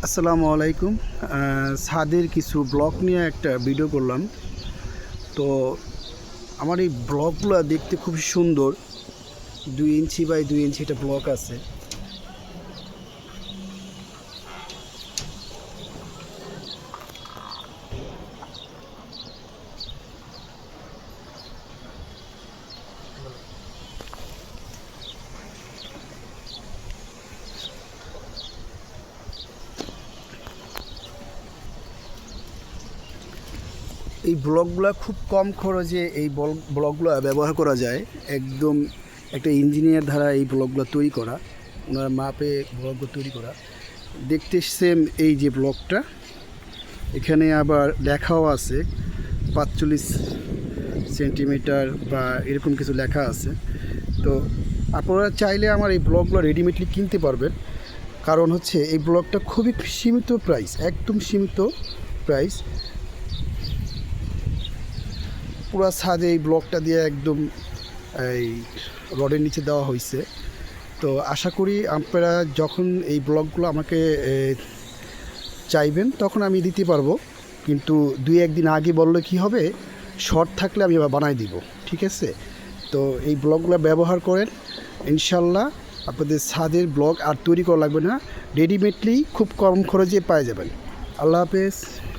আসসালামু আলাইকুম। ছাদের কিছু ব্লক নিয়ে একটা ভিডিও করলাম। তো আমার এই ব্লকগুলো দেখতে খুব সুন্দর। 2 ইঞ্চি বাই 2 ইঞ্চি একটা ব্লক আছে। এই ব্লকগুলো খুব কম খরচে এই ব্লকগুলো ব্যবহার করা যায়। একদম একটা ইঞ্জিনিয়ার দ্বারা এই ব্লকগুলো তৈরি করা, ওনার মাপে ব্লকগুলো তৈরি করা। দেখতে সেম এই যে ব্লকটা, এখানে আবার লেখাও আছে 45 সেন্টিমিটার বা এরকম কিছু লেখা আছে। তো আপনারা চাইলে আমার এই ব্লকগুলো রেডিমেডলি কিনতে পারবেন। কারণ হচ্ছে এই ব্লকটা খুবই সীমিত প্রাইস, একদম সীমিত প্রাইস। পুরো ছাদে এই ব্লকটা দিয়ে একদম এই রডের নিচে দেওয়া হয়েছে। তো আশা করি আপনারা যখন এই ব্লকগুলো আমাকে চাইবেন তখন আমি দিতে পারবো। কিন্তু 2-1 দিন আগে বললে কি হবে, শর্ট থাকলে আমি বানাই দিব, ঠিক আছে? তো এই ব্লকগুলো ব্যবহার করেন, ইনশাল্লাহ আপনাদের ছাদের ব্লক আর তৈরি করা লাগবে না, রেডিমেডলি খুব কম খরচে পাওয়া যাবেন। আল্লাহ হাফেজ।